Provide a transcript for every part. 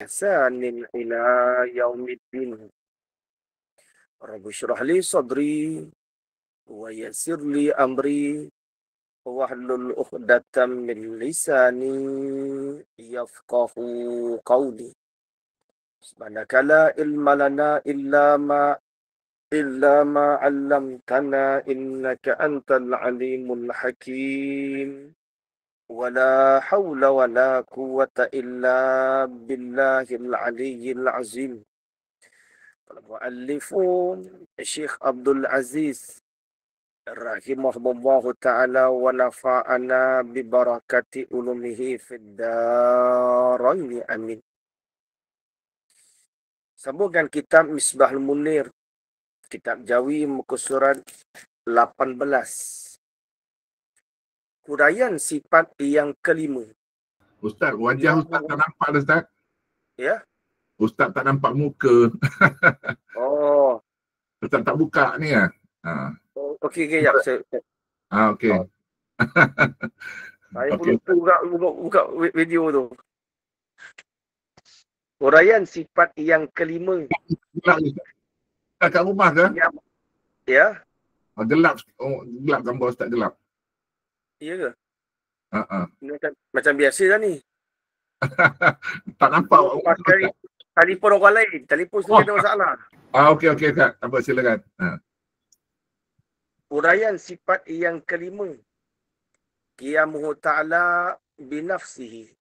بإحسان إلى يوم الدين. رب اشرح لي صدري ويسر لي أمري واحلل عقدة من لساني يفقه قولي. سبحانك لا علم لنا إلا ما علمتنا إنك أنت العليم الحكيم. ولا حول ولا قوة إلا بالله العلي العظيم. المؤلفون الشيخ عبد العزيز رحمه الله تعالى ونفعنا ببركة علومه في الدارين amin. Sambungkan kitab Misbahul Munir, kitab Jawi muka surat 18. Huraian sifat yang kelima. Ustaz, wajah Ustaz tak nampak dah, Ustaz. Ya. Ustaz tak nampak muka. Oh. Ustaz tak buka ni ya. Okey, jap. Okey. Saya pun buka video tu. Huraian sifat yang kelima. Gelap ni. Kat rumah ke? Ya. Gelap. Gelap gambar Ustaz gelap. Ya ke? Macam biasa lah ni. Tak nampak. Pakai telefon orang lain. Telefon sendiri ada masalah. Okey Kak. Apa silakan. Huraian sifat yang kelima. Qiyamuhu ta'ala binafsihi.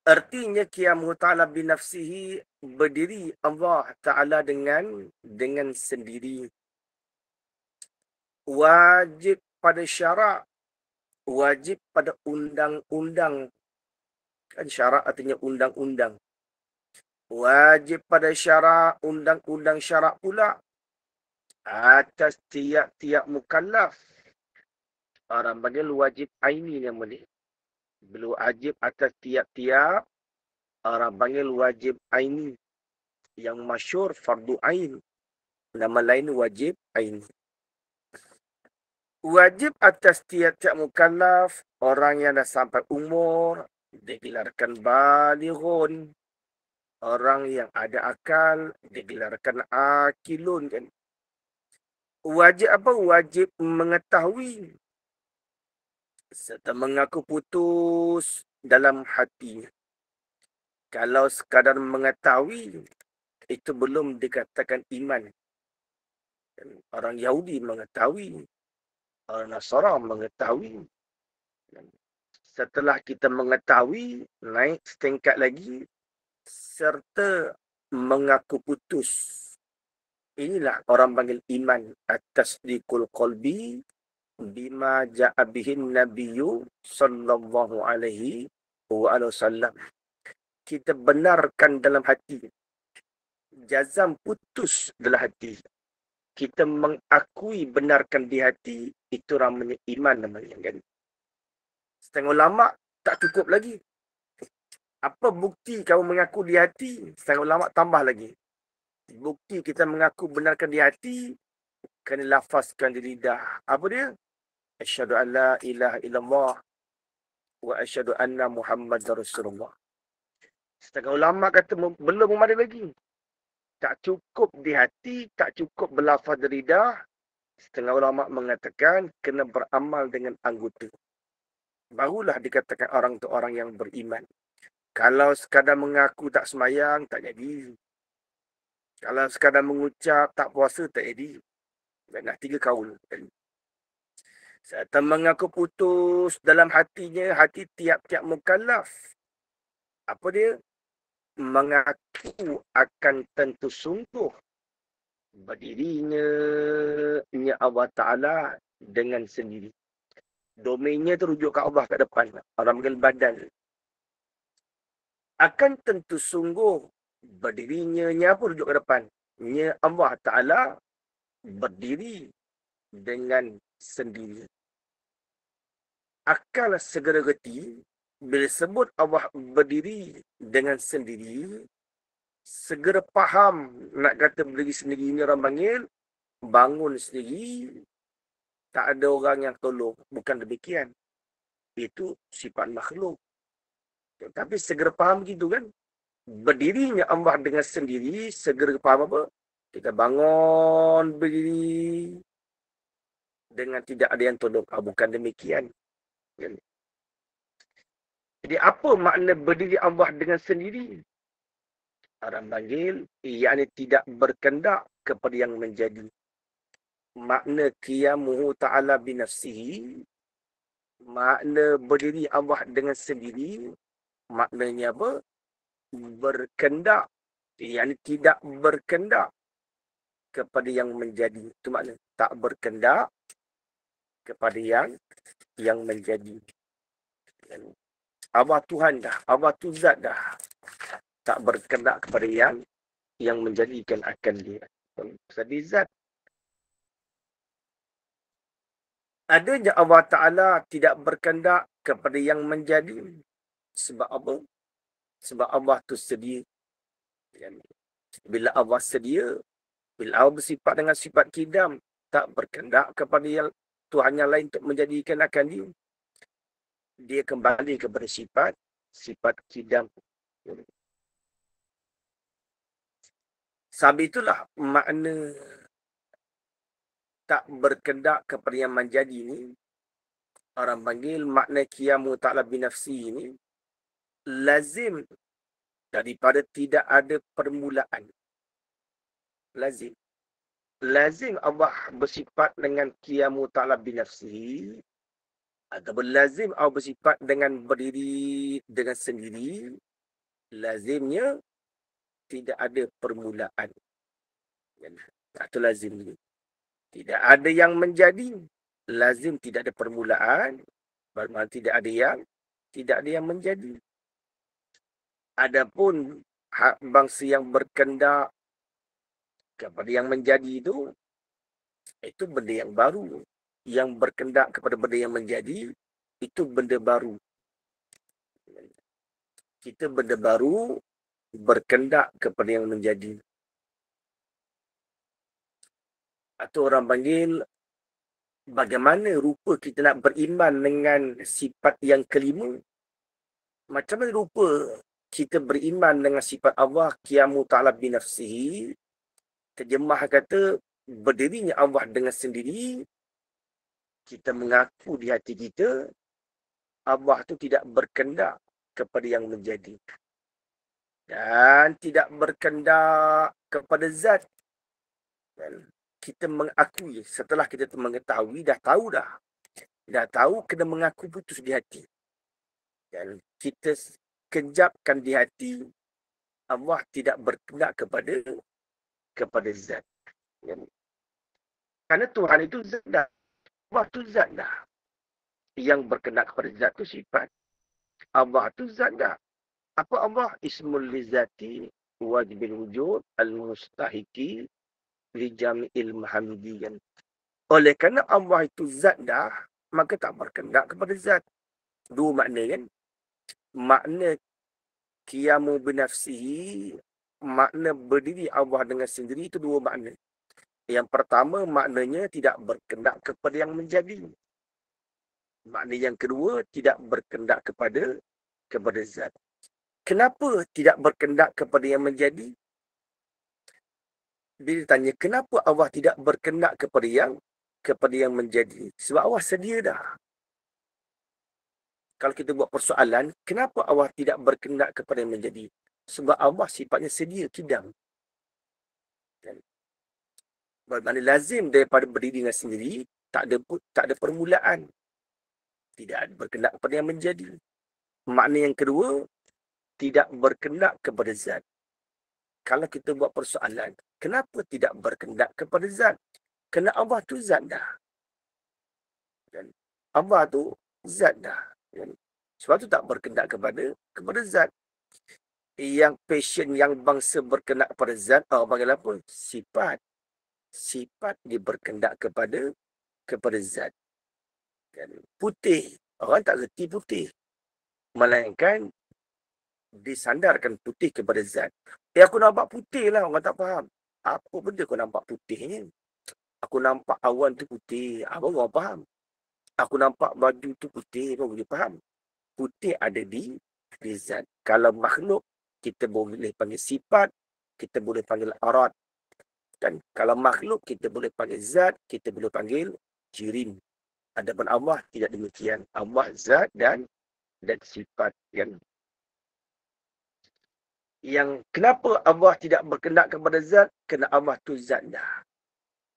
Artinya qiyamuhu ta'ala binafsihi, berdiri Allah Ta'ala dengan sendiri. Wajib pada syarak, wajib pada undang-undang. Kan syarak artinya undang-undang. Wajib pada syarak, undang-undang syarak pula atas tiap-tiap mukallaf. Orang panggil wajib aini nama ni. Belum wajib atas tiap-tiap, orang panggil wajib aini. Yang masyhur fardu ain. Nama lain wajib aini. Wajib atas tiap-tiap mukallaf, orang yang dah sampai umur, digelarkan balighun. Orang yang ada akal, digelarkan akilun kan. Wajib apa? Wajib mengetahui serta mengaku putus dalam hatinya. Kalau sekadar mengetahui, itu belum dikatakan iman. Orang Yahudi mengetahui, orang Nasara mengetahui. Setelah kita mengetahui, naik setingkat lagi, serta mengaku putus. Inilah orang panggil iman. At-tasdiqul qalbi bima ja'a bihin nabiyyu sallallahu alaihi wasallam. Kita benarkan dalam hati. Jazam putus dalam hati. Kita mengakui benarkan di hati, itu namanya iman namanya kan. Setengah ulama tak cukup lagi. Apa bukti kamu mengaku di hati? Setengah ulama tambah lagi. Bukti kita mengaku benarkan di hati, kena lafazkan di lidah. Apa dia? Asyhadu an la ilaha illallah wa asyhadu anna Muhammadar Rasulullah. Setengah ulama kata belum memadai lagi. Tak cukup di hati, tak cukup berlafaz di lidah. Setengah ulama mengatakan kena beramal dengan anggota. Barulah dikatakan orang tu orang yang beriman. Kalau sekadar mengaku tak semayang, tak jadi. Kalau sekadar mengucap tak puasa, tak jadi. Nak 3 kaul. Serta mengaku putus dalam hatinya, hati tiap-tiap mukallaf. Apa dia? Mengaku akan tentu sungguh berdirinya Allah Ta'ala dengan sendiri. Domainnya tu rujuk ke Allah kat depan. Orang panggil badan. Akan tentu sungguh berdirinya apa rujuk ke depan? Nya Allah Ta'ala berdiri dengan sendiri. Akal segera reti, bila sebut Allah berdiri dengan sendiri, segera faham nak kata berdiri sendiri ni orang panggil bangun sendiri, tak ada orang yang tolong. Bukan demikian. Itu sifat makhluk. Tapi segera faham gitu kan. Berdirinya Allah dengan sendiri, segera faham apa? Kita bangun berdiri dengan tidak ada yang tolong. Bukan demikian. Jadi apa makna berdiri Allah dengan sendiri? Orang panggil, yakni tidak berkendak kepada yang menjadi. Makna qiyamuhu ta'ala binafsihi, makna berdiri Allah dengan sendiri, maknanya apa? Berkendak, yakni tidak berkendak kepada yang menjadi. Itu makna tak berkendak kepada yang menjadi. Allah Tuhan dah, Allah tu zat dah. Tak berkendak kepada yang menjadikan akan dia. Jadi zat. Adanya Allah Ta'ala tidak berkendak kepada yang menjadi. Sebab apa? Sebab Allah tu sedia. Bila Allah sedia, bila Allah bersifat dengan sifat kidam, tak berkendak kepada yang Tuhan yang lain untuk menjadikan akan dia. Dia kembali kepada sifat kidam. Sebab itulah makna tak berkendak kepada yang menjadi ni, orang panggil makna qiyamu ta'ala binafsi ni, lazim daripada tidak ada permulaan. Lazim. Lazim Allah bersifat dengan qiyamu ta'ala binafsi, ataupun lazim Allah bersifat dengan berdiri dengan sendiri, lazimnya tidak ada permulaan. Itu lazim. Tidak ada yang menjadi, lazim tidak ada permulaan, bermakna tidak ada yang menjadi. Adapun hak bangsa yang berkendak kepada yang menjadi itu benda yang baru. Yang berkendak kepada benda yang menjadi, itu benda baru. Kita benda baru berkendak kepada yang menjadi. Atau orang panggil, bagaimana rupa kita nak beriman dengan sifat yang kelima? Macam mana rupa kita beriman dengan sifat Allah qiyamu ta'ala binafsihi? Terjemah kata, berdirinya Allah dengan sendiri, kita mengaku di hati kita, Allah tu tidak berkendak kepada yang menjadi. Dan tidak berkendak kepada zat. Dan kita mengakui, setelah kita mengetahui, dah tahu, kena mengaku putus di hati. Dan kita kejapkan di hati, Allah tidak berkendak kepada zat. Karena Tuhan itu zat dah. Allah tu zat dah. Yang berkendak kepada zat tu sifat. Allah tu zat dah. Apa Allah? Ismul lizati wajibil wujud al-mustahiki li jami'il mahamidiyan. Oleh kerana Allah itu zat dah, maka tak berkendak kepada zat. Dua makna kan? Makna qiyamu binafsihi, makna berdiri Allah dengan sendiri, itu dua makna. Yang pertama, maknanya tidak berkendak kepada yang menjadi. Makna yang kedua, tidak berkendak kepada zat. Kenapa tidak berkendak kepada yang menjadi? Bila ditanya, kenapa Allah tidak berkendak kepada yang menjadi? Sebab Allah sedia dah. Kalau kita buat persoalan, kenapa Allah tidak berkendak kepada yang menjadi? Sebab Allah sifatnya sedia, kidam. Bermakna lazim daripada berdiri dengan sendiri, tak ada permulaan. Tidak ada berkendak kepada yang menjadi. Makna yang kedua, tidak berkendak kepada zat. Kalau kita buat persoalan, kenapa tidak berkendak kepada zat? Kerana Allah tu zat dah. Allah tu zat dah. Sebab tu tak berkendak kepada zat. Yang passion, yang bangsa berkendak kepada zat, orang panggil apa? Sifat. Sifat dia berkendak kepada zat. Putih. Orang tak reti putih. Melainkan disandarkan putih kepada zat. Aku nampak putih lah, orang tak faham. Apa benda kau nampak putih ni? Aku nampak awan tu putih. Apa orang faham? Aku nampak baju tu putih, apa boleh faham? Putih ada di di zat. Kalau makhluk, kita boleh panggil sifat, kita boleh panggil arad. Dan kalau makhluk, kita boleh panggil zat, kita boleh panggil jirim. Adapun Allah tidak demikian. Allah zat dan sifat. Yang kenapa Allah tidak berkendak kepada zat? Kerana Allah tu zat dah.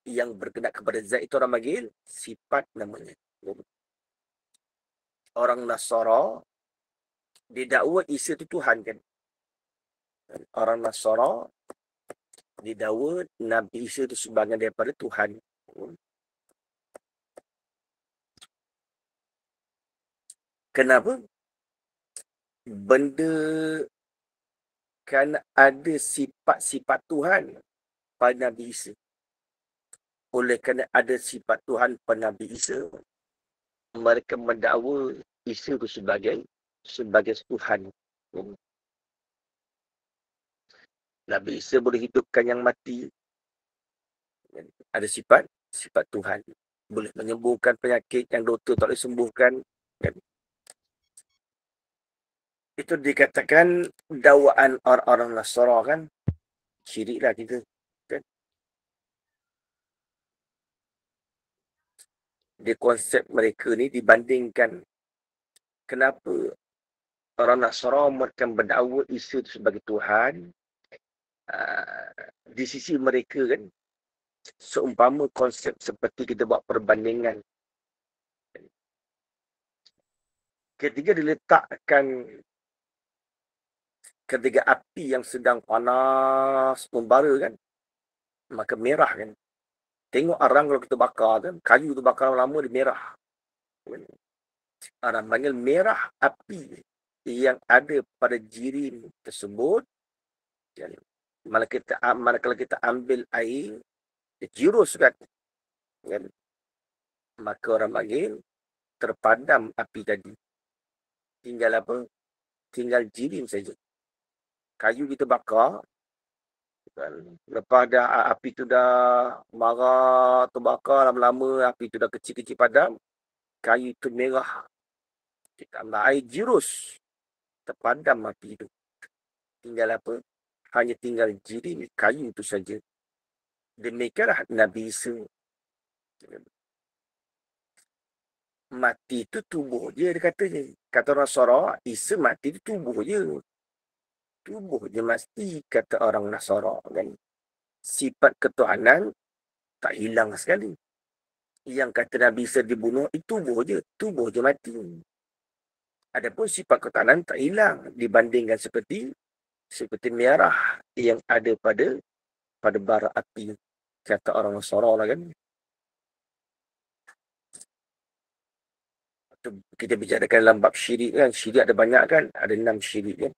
Yang berkendak kepada zat itu orang panggil sifat namanya. Orang Nasara didakwa Isa itu Tuhan kan. Orang Nasara didakwa Nabi Isa itu sebahagian daripada Tuhan. Kenapa? Benda kan ada sifat-sifat Tuhan pada Nabi Isa. Oleh kerana ada sifat Tuhan pada Nabi Isa, mereka mendakwa Isa itu sebagai Tuhan. Nabi Isa boleh hidupkan yang mati. Ada sifat Tuhan. Boleh menyembuhkan penyakit yang doktor tak boleh sembuhkan. Itu dikatakan dakwaan orang-orang Nasara kan. Syiriklah kita. Kan? Di konsep mereka ni dibandingkan kenapa orang Nasara mereka berdakwa Isa itu sebagai Tuhan. Di sisi mereka kan, seumpama konsep seperti kita buat perbandingan. Ketika diletakkan ketika api yang sedang panas membara kan, maka merah kan. Tengok arang kalau kita bakar kan, kayu tu bakar lama dia merah. Arang panggil merah api yang ada pada jirim tersebut. Manakala kita ambil air, dia jirus kan. Maka orang panggil terpadam api tadi. Tinggal apa? Tinggal jirim saja. Kayu kita bakar, lepas dah api tu dah marah, terbakar lama-lama, api tu dah kecil-kecil padam, kayu tu merah. Kita ambil air jirus, terpadam api tu. Tinggal apa? Hanya tinggal jirim kayu tu saja. Demikianlah Nabi Isa. Mati tu tubuh je, dia katanya. Kata orang Nasara, Isa mati tu tubuh je. Tubuh je mesti, kata orang Nasara kan. Sifat ketuhanan tak hilang sekali. Yang kata Nabi Isa dibunuh, itu tubuh je mati. Adapun sifat ketuhanan tak hilang dibandingkan seperti merah yang ada pada bara api, kata orang Nasara lah kan. Kita bicarakan dalam bab syirik kan, syirik ada banyak kan, ada 6 syirik kan.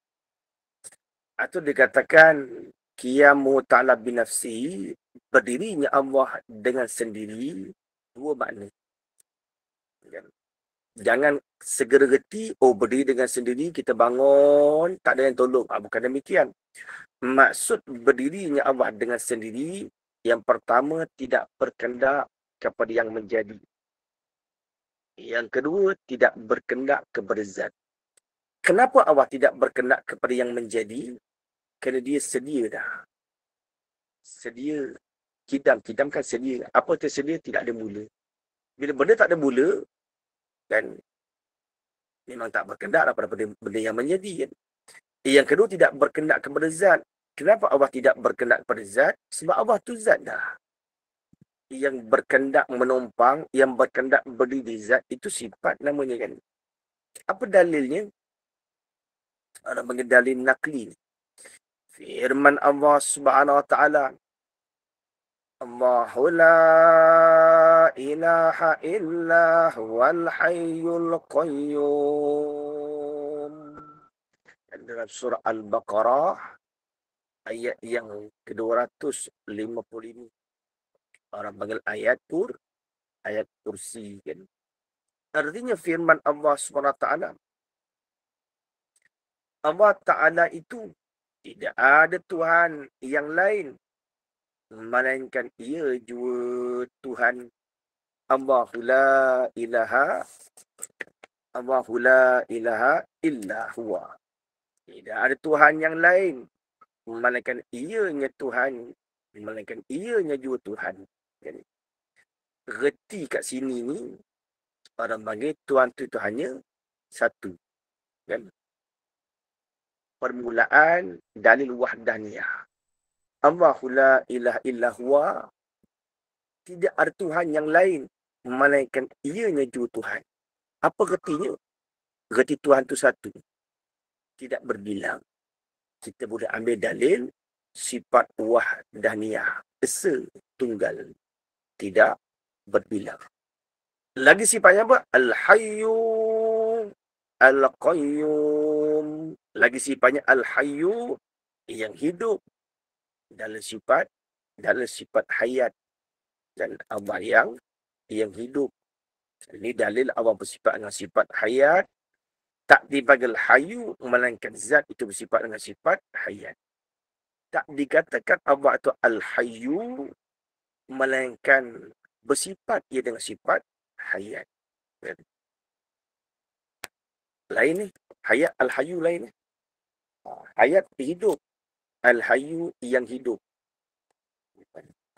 Atau dikatakan qiyamu ta'ala binafsi, berdirinya Allah dengan sendiri, dua makna. Jangan segera reti, berdiri dengan sendiri, kita bangun, tak ada yang tolong. Bukan demikian. Maksud berdirinya Allah dengan sendiri, yang pertama tidak berkendak kepada yang menjadi. Yang kedua, tidak berkendak kepada zat. Kenapa Allah tidak berkendak kepada yang menjadi? Kerana dia sedia dah. Sedia. Kidam kan sedia. Apa tersedia? Tidak ada mula. Bila benda tak ada mula, kan, memang tak berkendak pada benda yang menjadi. Kan? Yang kedua, tidak berkendak kepada zat. Kenapa Allah tidak berkendak kepada zat? Sebab Allah tu zat dah. Yang berkendak menumpang, yang berkendak berdiri zat, itu sifat namanya kan. Apa dalilnya? Orang panggil dalil nakli. Firman Allah Subhanahu Wa Taala, Allahu la ilaha illa huwal hayyul qayyum. Dalam surah Al-Baqarah ayat yang ke-255. Orang panggil ayat kursi kan. Artinya firman Allah Subhanahu Wa Taala, Allah Ta'ala itu tidak ada Tuhan yang lain, melainkan ia jua Tuhan. Allahu la ilaha illa huwa. Tidak ada Tuhan yang lain. Melainkan ianya Tuhan. Melainkan ianya juga Tuhan. Kan? Reti kat sini ni, orang panggil Tuhan tu hanya satu. Kan? Permulaan dalil wahdaniyah. Allahu la ilaha illa huwa. Tidak ada Tuhan yang lain. Melainkan ianya juga Tuhan. Apa retinya? Reti Tuhan tu satu. Tidak berbilang. Kita boleh ambil dalil sifat wahdaniyah. Esa tunggal. Tidak berbilang. Lagi sifatnya apa? Al-Hayyu Al-Qayyum. Lagi sifatnya Al-Hayyu yang hidup. Dalam sifat hayat. Dan Allah yang hidup. Ini dalil Allah bersifat dengan sifat hayat. Tak dipanggil hayu, melainkan zat itu bersifat dengan sifat hayat. Tak dikatakan Allah itu al-hayyu, melainkan bersifat ia dengan sifat hayat. Lain ni. Hayat, al-hayyu lain ni. Hayat hidup. Al-hayyu yang hidup.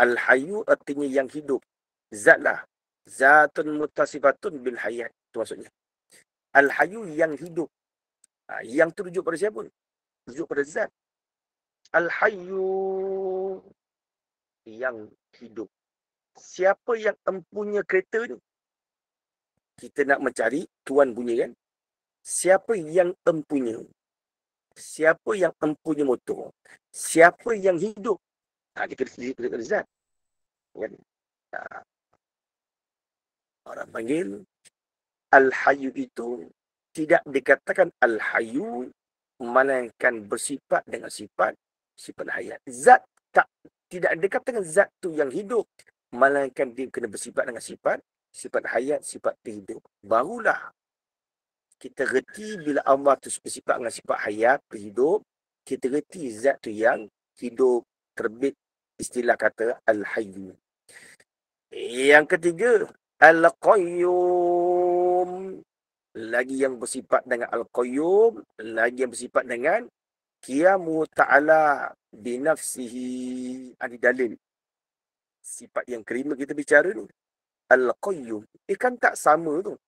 Al-hayyu artinya yang hidup. Zat lah. Zatun mutasifatun bil hayat. Itu maksudnya. Al-hayyu yang hidup. Yang tu rujuk pada siapa? Rujuk pada zat. Al-hayyu yang hidup. Siapa yang empunya kereta ni? Kita nak mencari tuan punya kan? Siapa yang empunya? Siapa yang empunya motor? Siapa yang hidup? Kita kena zat. Kan? Orang panggil Al-Hayyu itu tidak dikatakan Al-Hayyu, melainkan bersifat dengan sifat hayat. Zat tidak dikatakan zat tu yang hidup, melainkan dia kena bersifat dengan sifat hayat, sifat hidup. Barulah kita reti bila Allah tu bersifat dengan sifat hayat, hidup, kita reti zat tu yang hidup, terbit istilah kata Al-Hayyu. Yang ketiga, Al-Qayyum. Lagi yang bersifat dengan Al-Qayyum, lagi yang bersifat dengan Qiyamu ta'ala binafsihi. Ada dalil. Sifat yang kelima kita bicara ni. Al-Qayyum. Kan tak sama tu.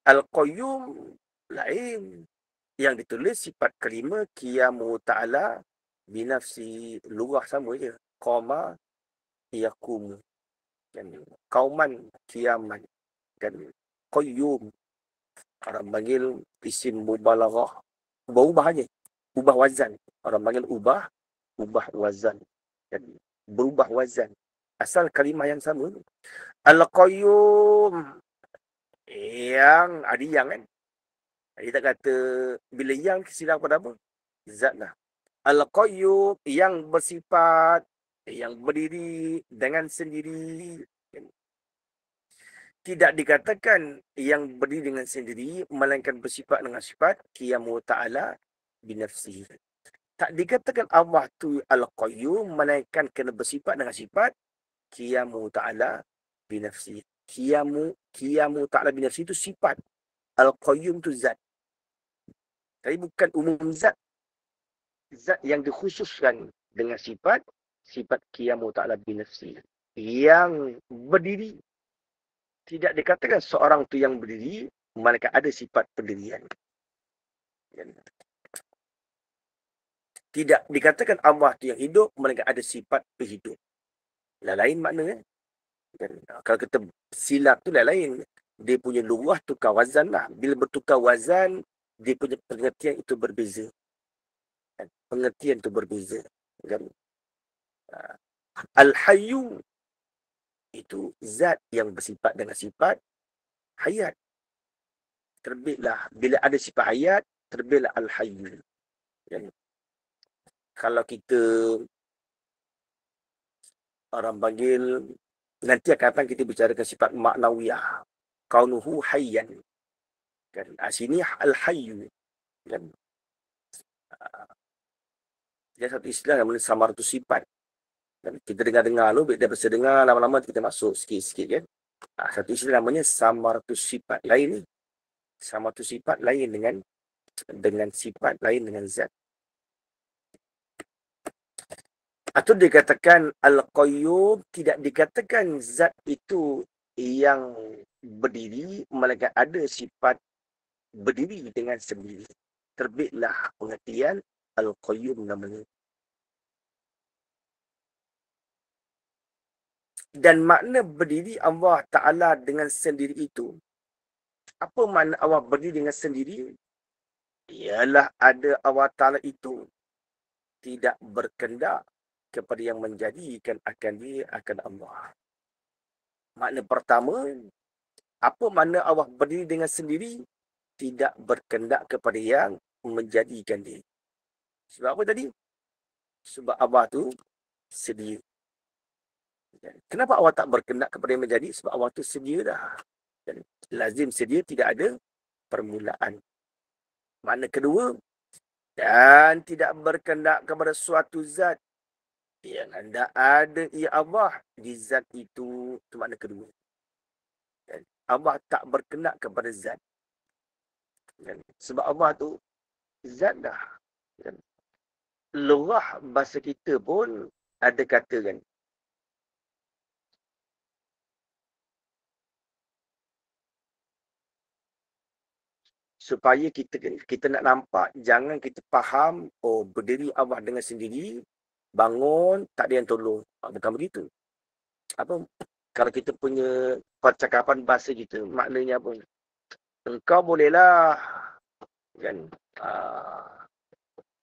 Al-Qayyum lain. Yang ditulis sifat kelima Qiyamu ta'ala binafsihi. Lurah sama je. Qama yakumu. Qauman qiyaman. Kan? Qayyum. Orang panggil isim mubalaghah. Ubah aja. Ubah wazan. Orang panggil ubah wazan. Jadi, berubah wazan. Asal kalimah yang sama. Al-Qayyum. Yang ada yang kan. Dia tak kata bila yang silap pada apa? Zat lah. Al-Qayyum yang bersifat, yang berdiri dengan sendiri. Tidak dikatakan yang berdiri dengan sendiri, melainkan bersifat dengan sifat Qiyamu ta'ala binafsihi. Tak dikatakan Allah tu Al-Qayyum, melainkan kena bersifat dengan sifat Qiyamu ta'ala binafsihi. Qiyamu ta'ala binafsihi itu sifat. Al-Qayyum tu zat. Tapi bukan umum zat. Zat yang dikhususkan dengan sifat Qiyamu ta'ala binafsihi. Yang berdiri. Tidak dikatakan seorang tu yang berdiri, melainkan ada sifat pendirian. Tidak dikatakan Allah tu yang hidup, melainkan ada sifat berhidup. Lain maknanya. Kalau kita silap tu lain. Dia punya luah tukar wazan lah. Bila bertukar wazan, dia punya pengertian itu berbeza. Pengertian itu berbeza. Al-Hayyu itu zat yang bersifat dengan sifat hayat. Terbitlah. Bila ada sifat hayat, terbitlah Al-Hayyu. Kalau kita orang panggil, nanti akan datang kita bicarakan sifat maknawiyah. Kaunuhu hayyan. Kan? Sini Al-Hayyu. Kan? Dia satu istilah yang namanya samaratu sifat. Dan kita dengar-dengar dulu, dia bisa dengar lama-lama kita masuk sikit-sikit kan. Satu istilah namanya samaratu sifat. Lain ni. Samaratu sifat lain dengan dengan sifat lain dengan zat. Atau dikatakan Al-Qayyum, tidak dikatakan zat itu yang berdiri, melainkan ada sifat berdiri dengan sendiri. Terbitlah pengertian Al-Qayyum namanya. Dan makna berdiri Allah Ta'ala dengan sendiri itu, apa makna Allah berdiri dengan sendiri? Ialah ada Allah Ta'ala itu tidak berkendak kepada yang menjadikan akan dia akan Allah. Makna pertama, apa makna Allah berdiri dengan sendiri? Tidak berkendak kepada yang menjadikan dia. Sebab apa tadi? Sebab Allah tu sedia. Kenapa Allah tak berkendak kepada yang menjadi? Sebab Allah tu sedia dah. Dan lazim sedia, tidak ada permulaan. Makna kedua, dan tidak berkendak kepada suatu zat yang anda ada ia Allah di zat itu. Itu makna kedua. Dan Allah tak berkendak kepada zat. Dan sebab Allah tu zat dah. Dan lurah bahasa kita pun ada kata kan, supaya kita nak nampak, jangan kita faham, oh berdiri Allah dengan sendiri, bangun tak ada yang tolong. Bukan begitu. Apa kalau kita punya percakapan bahasa kita, maknanya apa? Engkau bolehlah kan,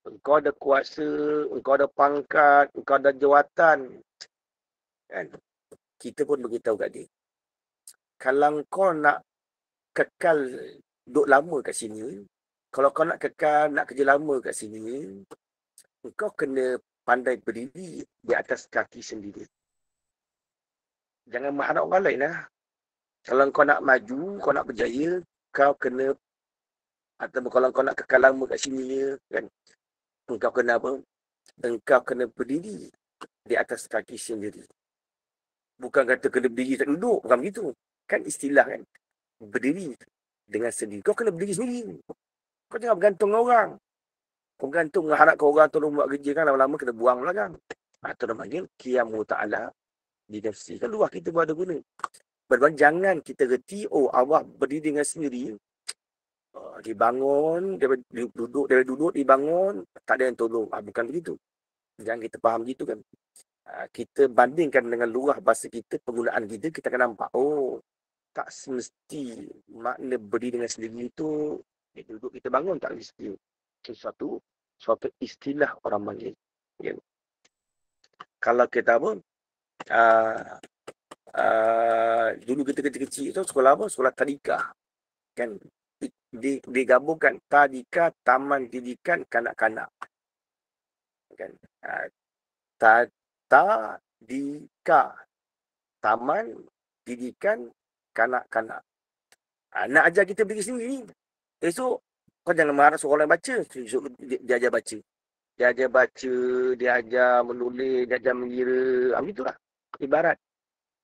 engkau ada kuasa, engkau ada pangkat, engkau ada jawatan kan. Kita pun beritahu kat dia, kalau kau nak kekal duduk lama kat sini, kalau kau nak kekal, nak kerja lama kat sini, engkau kena pandai berdiri di atas kaki sendiri. Jangan mengharap orang lain lah. Kalau kau nak maju, kau nak berjaya, kau kena, atau kalau kau nak kekal lama kat sini, kan, engkau kena apa? Engkau kena berdiri di atas kaki sendiri. Bukan kata kena berdiri tak duduk, bukan begitu. Kan istilah kan, berdiri dengan sendiri. Kau kena berdiri sendiri. Kau jangan bergantung dengan orang. Kau bergantung mengharapkan orang tolong buat kerja kan, lama-lama kena buang belakang. Atau dia panggil qiyamu ta'ala di nafsi. Kan luar kita buat ada guna. Berbangun jangan kita reti, oh Allah berdiri dengan sendiri. Dibangun, dia duduk, dibangun, tak ada yang tolong. Bukan begitu. Jangan kita faham gitu kan. Kita bandingkan dengan luar bahasa kita, penggunaan kita akan nampak, oh, tak semesti makna berdiri dengan sendiri itu, dia duduk, kita bangun, tak mesti. Suatu istilah orang panggil. Ya. Kalau kita apa, dulu kita kecil-kecil itu sekolah apa? Sekolah tadika. Kan? Digabungkan tadika, taman didikan kanak-kanak. Kan? Tadika, taman didikan kanak-kanak. Nak ajar kita berdiri sendiri. Esok kau jangan marah seorang yang baca. Esok dia ajar baca. Dia ajar baca, dia ajar menulis, dia ajar mengira. Begitulah. Ibarat.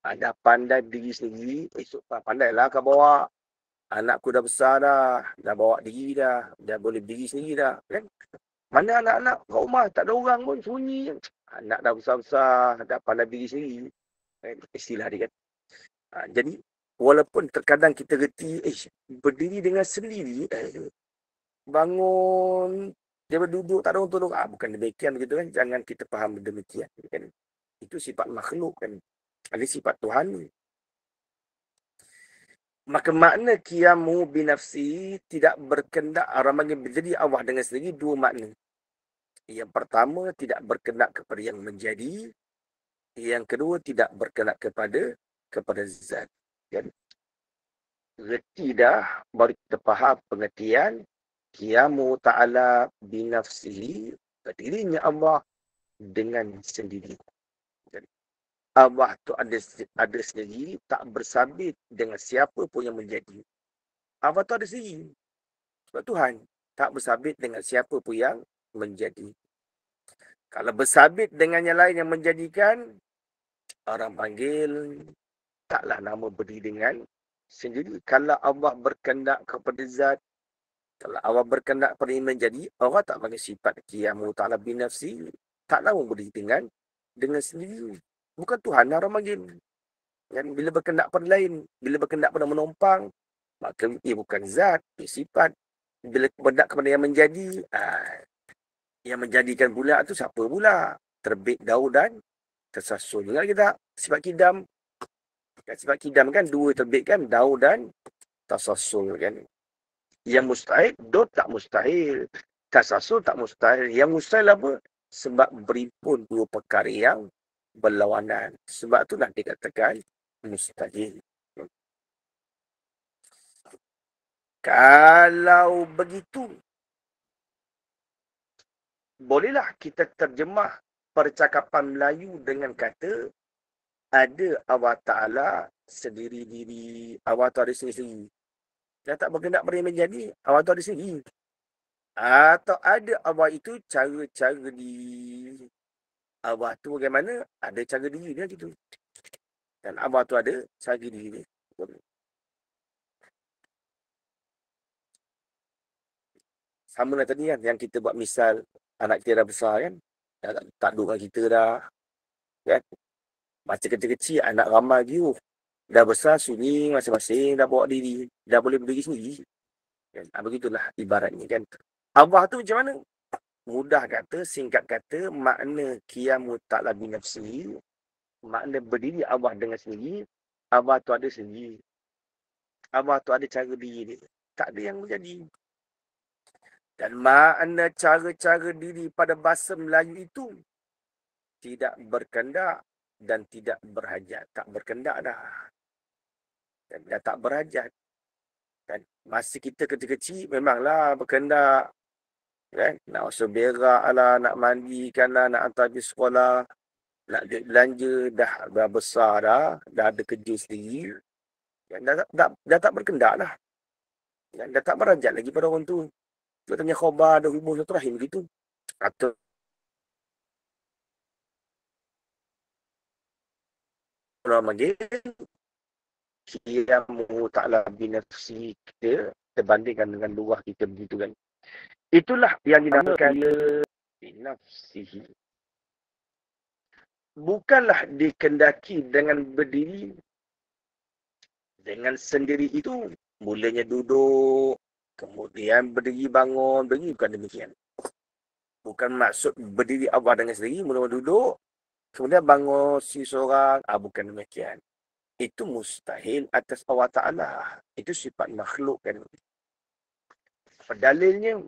Dah pandai berdiri sendiri, esok pandailah kau bawa. Anakku dah besar dah bawa diri dah boleh berdiri sendiri dah. Kan? Mana anak-anak kat rumah, tak ada orang pun, sunyi. Anak dah besar-besar, dah pandai berdiri sendiri. Istilah dia kan. Jadi, walaupun terkadang kita reti, berdiri dengan sendiri, bangun, dia berduduk, tak ada orang tolong. Bukan demikian begitu kan. Jangan kita faham demikian. Kan? Itu sifat makhluk kan. Ada sifat Tuhan. Maka makna qiyamu binafsi tidak berkendak, orang panggil berdiri Allah dengan sendiri, dua makna. Yang pertama, tidak berkendak kepada yang menjadi. Yang kedua, tidak berkendak kepada zat. Kan? Reti dah, baru kita faham pengertian qiyamu ta'ala binafsihi, berdirinya Allah dengan sendiri. Allah tu ada sendiri, tak bersabit dengan siapa pun yang menjadi. Allah tu ada sendiri. Sebab Tuhan tak bersabit dengan siapa pun yang menjadi. Kalau bersabit dengan yang lain yang menjadikan, orang panggil taklah nama berdiri dengan sendiri. Kalau Allah berkendak kepada zat, Kalau Allah berkehendak pada iman jadi, Allah tak bagi sifat qiyamu ta'ala binafsi. Taklah memberi dengan sendiri. Bukan Tuhan orang panggil. Kan? Bila berkehendak pada lain, bila berkehendak pada menumpang, maka ia bukan zat, ia sifat. Bila berkehendak kepada yang menjadi, yang menjadikan pula tu siapa pula? Terbit daun dan tersasul. Ingat kita sifat kidam. Kan, sifat kidam kan dua terbit kan, daun dan tersasul kan. Yang mustahil, dot tak mustahil. Tasasul tak mustahil. Yang mustahil apa? Sebab berimpun dua perkara yang berlawanan. Sebab itulah dikatakan mustahil. Kalau begitu, bolehlah kita terjemah percakapan Melayu dengan kata ada Allah Ta'ala sendiri-diri. Allah tu ada sendiri-sendiri. Yang tak berkehendak pada yang menjadi, Allah tu ada sendiri. Atau ada Allah itu cara-cara di Allah tu bagaimana? Ada cara diri dia gitu. Dan Allah tu ada cara diri dia. Sama lah tadi kan, yang kita buat misal anak kita dah besar kan. Dah tak duduk dengan kita dah. Kan? Macam kecil-kecil, anak ramai gitu. Dah besar, sunyi masing-masing, dah bawa diri. Dah boleh berdiri sendiri. Kan? Begitulah ibaratnya kan. Allah tu macam mana? Mudah kata, singkat kata, makna qiyamu ta'ala binafsi, makna berdiri Allah dengan sendiri, Allah tu ada sendiri. Allah tu ada cara diri dia. Tak ada yang menjadi. Dan makna cara-cara diri pada bahasa Melayu itu tidak berkehendak dan tidak berhajat. Tak berkehendak dah. Dan dah tak berhajat. Kan? Masa kita kecil-kecil memanglah berkehendak. Kan? Nak usaha berak lah, nak mandikan lah, nak hantar pergi sekolah, nak duit belanja, dah besar dah ada kerja sendiri. Kan? Dah tak berkehendak lah. Kan? Dah tak berhajat lagi pada orang tu. Kita tanya khabar, ada hubung satu rahim begitu. Atau orang panggil qiyamu ta'ala binafsi kita terbandingkan dengan luah kita begitu kan. Itulah yang dinamakan binafsihi. Bukanlah dikendaki dengan berdiri dengan sendiri itu. Mulanya duduk, kemudian berdiri bangun, berdiri bukan demikian. Bukan maksud berdiri Allah dengan sendiri, mula-mula duduk, kemudian bangun si seorang, bukan demikian. Itu mustahil atas Allah Ta'ala. Itu sifat makhluk kan. Dalilnya,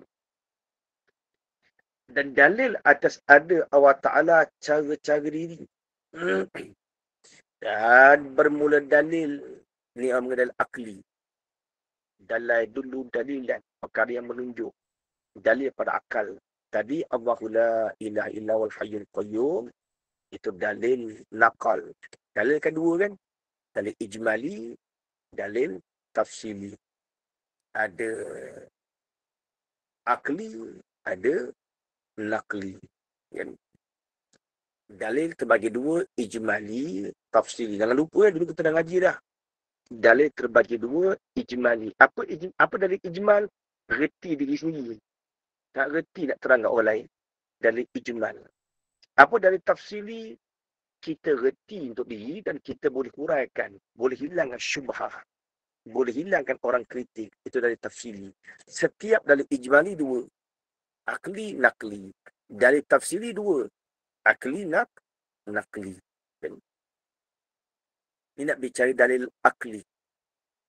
dan dalil atas ada Allah Ta'ala cara-cara diri. Dan bermula dalil, ni mengenal akli. Dalil dulu dalil dan perkara yang menunjuk. Dalil pada akal. Tadi Allahu la ilaha illa wal hayyul qayyum. Itu dalil nakal. Dalil kedua kan? Dalil ijmali, dalil tafsili. Ada akli, ada nakli. Kan? Dalil terbagi dua, ijmali, tafsili. Jangan lupa dulu kita dah ngaji dah. Dalil terbagi dua, ijmali. Apa dalil ijmal? Reti diri sendiri. Tak reti nak terang kat orang lain. Dalil ijmal. Apa dalil tafsili? Kita reti untuk diri dan kita boleh huraikan. Boleh hilangkan syubhah. Boleh hilangkan orang kritik. Itu dalil tafsili. Setiap dalil ijmali dua. Akli, nakli. Dalil tafsili dua. Akli, nakli. Ini nak bicara dalil akli.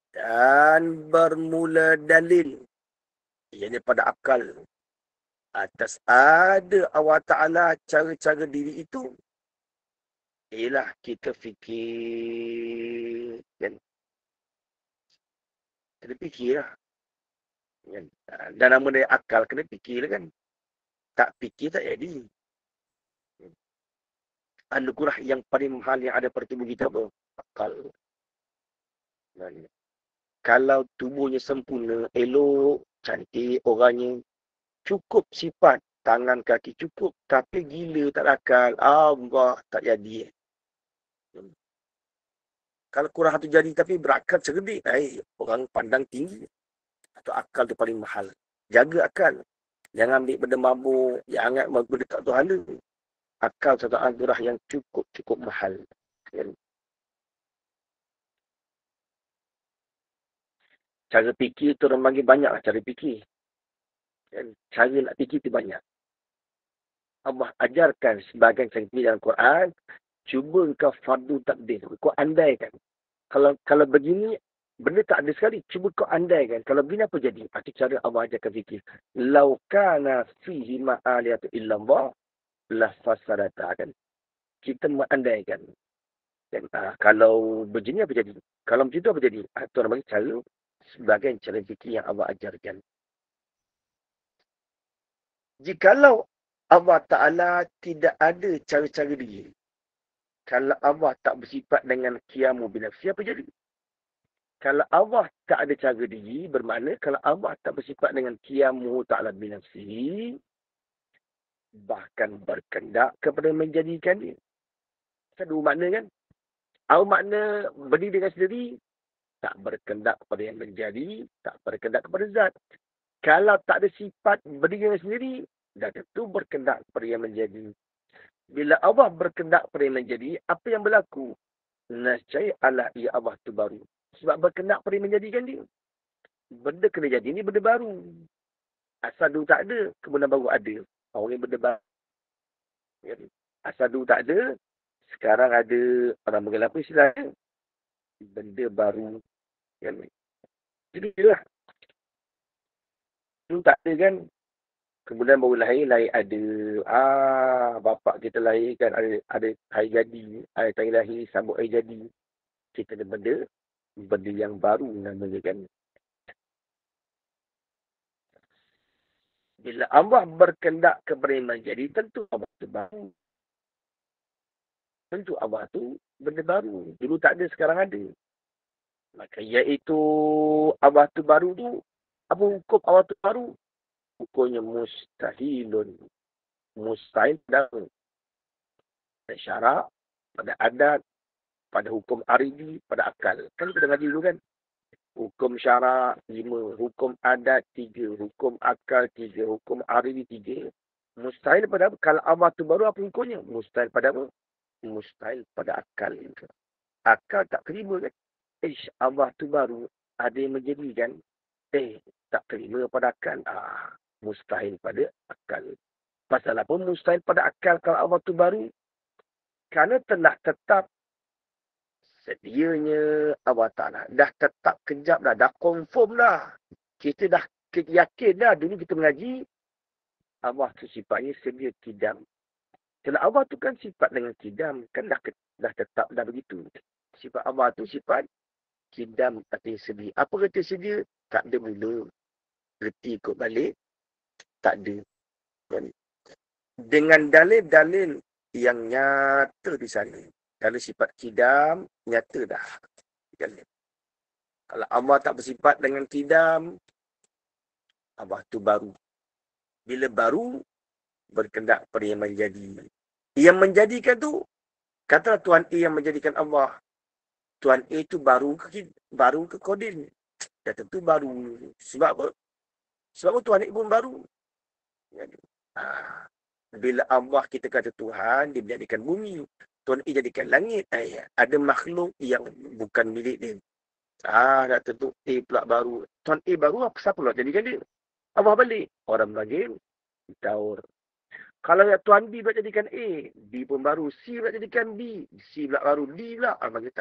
Dan bermula dalil. Ianya pada akal. Atas ada Allah Ta'ala cara-cara diri itu. Ialah kita fikir. Kan? Kena fikir lah. Kan? Dan nama dari akal kena fikir kan. Tak fikir tak jadi. Anugerah yang paling mahal yang ada pada tubuh kita apa? Akal. Dan kalau tubuhnya sempurna, elok, cantik orangnya, cukup sifat, tangan kaki cukup, tapi gila tak akal, Allah tak jadi. Kalau kurang satu jari tapi berakal cerdik, orang pandang tinggi. Atau akal tu paling mahal. Jaga akal. Jangan ambil benda mabuk. Jangan ambil benda tak tahu hala. Akal satu anugerah yang cukup mahal. Kan? Cara fikir tu orang panggil banyak lah cara fikir. Kan? Cara nak fikir tu banyak. Allah ajarkan sebagian segi dalam Quran, cuba kau fardu takdir. Kau andaikan. Kalau begini, benda tak ada sekali. Cuba kau andaikan. Kalau begini apa jadi? Itu cara Allah ajarkan fikir. Lau kana fihi ma'aliyatu illallah, la fasadata. Kan? Kita mengandaikan. Dan, kalau begini apa jadi? Kalau macam itu apa jadi? Itu orang bagi cara sebagai cara fikir yang Allah ajarkan. Jikalau Allah Ta'ala tidak ada cara-cara dia. Kalau Allah tak bersifat dengan qiyamu binafsi, apa jadi? Kalau Allah tak ada cara diri, bermakna kalau Allah tak bersifat dengan qiyamu ta'ala binafsi, bahkan berkendak kepada menjadikan dia. Ada dua makna kan? Apa makna berdiri dengan sendiri? Tak berkendak kepada yang menjadi, tak berkendak kepada zat. Kalau tak ada sifat berdiri dengan sendiri, dah tentu berkendak kepada yang menjadi. Bila Allah berkendak pada yang menjadi, apa yang berlaku? Nascaya Allah ia Allah tu baru. Sebab berkendak pada yang menjadikan dia. Benda kena jadi ni benda baru. Asal dulu tak ada, kemudian baru ada. Orang yang benda baru. Asal dulu tak ada, sekarang ada. Orang mengenal apa istilahnya? Benda baru. Jadi lah. Dulu tak ada kan. Kemudian baru lahir ada bapak kita lahir kan ada hari jadi, hari lahir sambut hari jadi. Kita ada benda yang baru namanya kan. Bila Allah berkendak kepada yang menjadi, tentu Allah itu baru. Tentu Allah itu benda baru. Dulu tak ada, sekarang ada. Maka iaitu Allah itu baru tu, apa hukum Allah itu baru? Hukumnya mustahilun. Mustahil pada syarak, pada adat, pada hukum aridi, pada akal. Kan kita ngaji dulu kan? Hukum syarak 5, hukum adat 3, hukum akal 3, hukum aridi 3. Mustahil pada apa? Kalau Allah tu baru apa hukumnya? Mustahil pada apa? Mustahil pada akal. Akal tak terima kan? Allah tu baru ada yang menjadikan. Tak terima pada akal. Mustahil pada akal. Pasal apa mustahil pada akal kalau Allah tu baru? Kerana telah tetap sedianya Allah Ta'ala. Dah tetap kejap dah confirm dah. Kita dah yakin dah. Dulu kita mengaji, Allah tu sifatnya sedia kidam. Kalau Allah tu kan sifat dengan kidam, kan dah tetap dah begitu. Sifat Allah tu sifat kidam artinya sedia. Apa kata sedia? Tak ada mula. Reti ikut balik, tak ada. Dengan dalil-dalil yang nyata di sana. Kalau sifat kidam, nyata dah. Kalau Allah tak bersifat dengan kidam, Allah tu baru. Bila baru, berkendak pada yang menjadi. Yang menjadikan tu, katalah Tuhan A yang menjadikan Allah. Tuhan A tu baru ke Qadir. Ya tentu baru. Sebab apa? Sebab apa Tuhan A pun baru? Bila Allah kita kata Tuhan, dia menjadikan bumi. Tuhan A jadikan langit. Ada makhluk yang bukan milik dia. Dah tentu A pula baru. Tuhan A baru, siapa pula jadikan dia? Allah balik. Orang panggil taur. Kalau Tuhan B pula jadikan A, B pun baru. C pula jadikan B, C pula baru. D pula. Orang panggil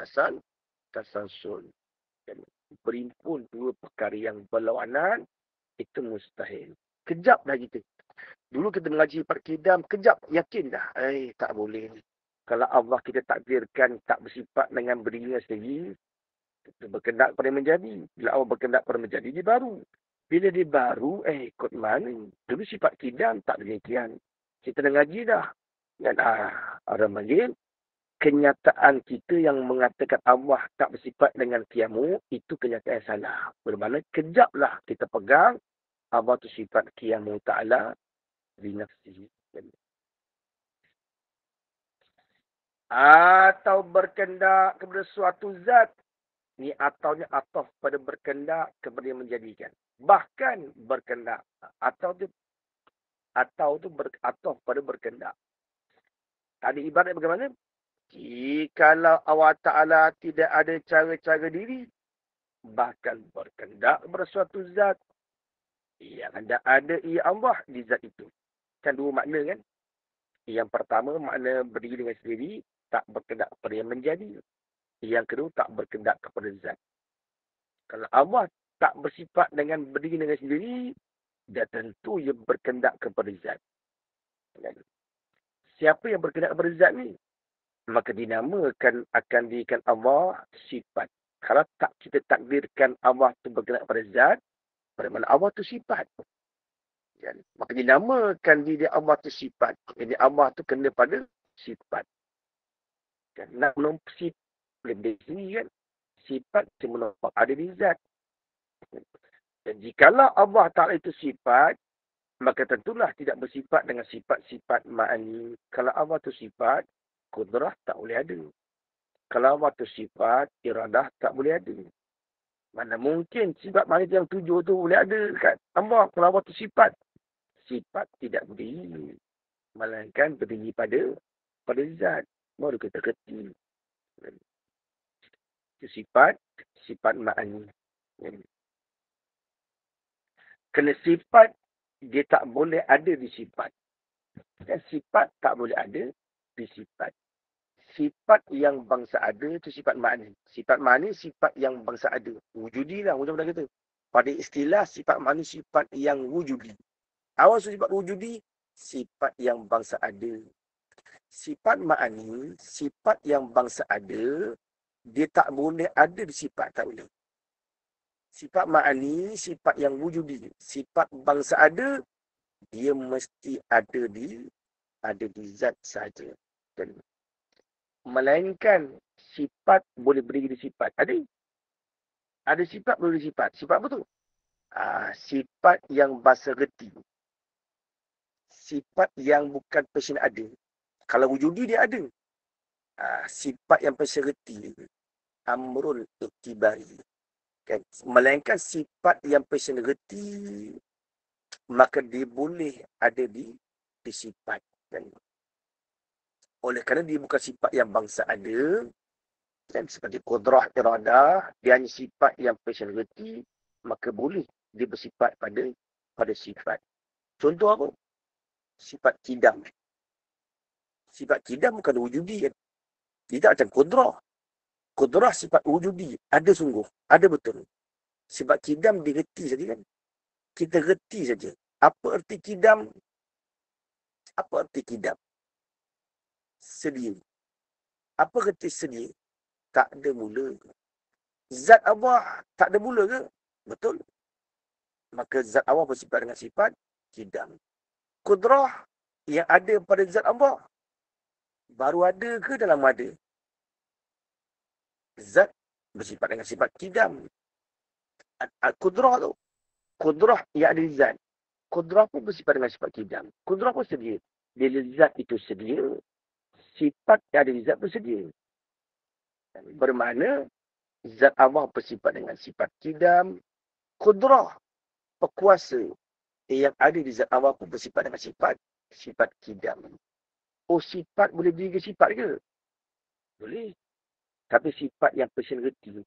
tasalsul. Berimpun dua perkara yang berlawanan, itu mustahil. Kejap dah kita. Dulu kita mengaji part kidam, kejap, yakin dah. Tak boleh. Kalau Allah kita takdirkan tak bersifat dengan berdirinya sendiri, kita berkendak pada menjadi. Bila Allah berkendak pada menjadi, dia baru. Bila dia baru, ikut mana? Dulu sifat kidam tak demikian. Kita dah ngaji dah. Dan orang panggil, kenyataan kita yang mengatakan Allah tak bersifat dengan qiyamu, itu kenyataan yang salah. Bermakna, kejaplah kita pegang Allah tu sifat qiyamu ta'ala binafsihi. Atau berkendak kepada suatu zat. Ni ataunya ataf pada berkendak kepada yang menjadikan. bahkan berkendak. Atau tu beratuh pada berkendak. Tadi ibarat bagaimana? Jikalau Allah Ta'ala tidak ada cara-cara diri, bahkan berkendak bersuatu zat yang ada ia Allah di zat itu. Kan dua makna kan? Yang pertama makna berdiri dengan sendiri, tak berkendak kepada yang menjadi. Yang kedua tak berkendak kepada zat. Kalau Allah tak bersifat dengan berdiri dengan sendiri, dia tentu ia berkendak kepada zat. Siapa yang berkendak kepada zat ni? Maka dinamakan akan dirikan Allah sifat. Kalau tak kita takdirkan Allah tu berkendak kepada zat, pada mana Allah tu sifat. Maka dinamakan diri Allah tu sifat. Jadi Allah tu kena pada sifat. Nak menampak sifat boleh sendiri kan. Sifat cuma nampak ada di zat. Dan jikalau Allah Ta'ala itu sifat, maka tentulah tidak bersifat dengan sifat-sifat ma'ani. Kalau Allah itu sifat, kudrah tak boleh ada. Kalau Allah itu sifat, iradah tak boleh ada. Mana mungkin sifat ma'ani yang 7 tu boleh ada dekat Allah. Kalau Allah itu sifat, sifat tidak berdiri. Melainkan berdiri pada zat. Baru kita kerti. Itu sifat ma'ani. Kena sifat, dia tak boleh ada di sifat. Dan sifat tak boleh ada di sifat. Sifat yang bangsa ada, itu sifat ma'ani. Sifat ma'ani, sifat yang bangsa ada. Wujudi lah, mudah-mudahan kata. Pada istilah, sifat ma'ani, sifat yang wujudi. Awal sifat wujudi, sifat yang bangsa ada. Sifat ma'ani, sifat yang bangsa ada, dia tak boleh ada di sifat, tak boleh. Sifat ma'ani, sifat yang wujudi. Sifat bangsa ada, dia mesti ada di zat saja. Dan melainkan sifat boleh berdiri di sifat. Ada sifat boleh di sifat. Sifat apa tu? Sifat yang bahasa reti. Sifat yang bukan passion ada. Kalau wujudi dia ada. Sifat yang passion reti. Amrul iktibari. Kan? Melainkan sifat yang passion reti, maka dia boleh ada di sifat. Kan? Oleh kerana dia bukan sifat yang bangsa ada, dan seperti kudrah, iradah, dia hanya sifat yang personality, maka boleh dia bersifat pada sifat. Contoh apa? Sifat kidam. Sifat kidam bukan wujudi. Dia tak macam kudrah. Kudrah sifat wujudi. Ada sungguh. Ada betul. Sifat kidam direti saja kan. Kita reti saja. Apa erti kidam? Apa erti kidam? Sedia. Apa erti sedia? Tak ada mula. Zat Allah tak ada mula ke? Betul. Maka zat Allah bersifat dengan sifat kidam. Kudrah yang ada pada zat Allah baru ada ke dalam ada? Zat bersifat dengan sifat kidam. Kudrah tu. Kudrah yang ada di zat. Kudrah pun bersifat dengan sifat kidam. Kudrah pun sedia. Bila zat itu sedia, sifat yang ada di zat pun sedia. Bermakna zat Allah bersifat dengan sifat kidam. Kudrah, pekuasa yang ada di zat Allah pun bersifat dengan sifat kidam. Oh, sifat boleh diri sifat ke? Boleh. Tapi sifat yang personality.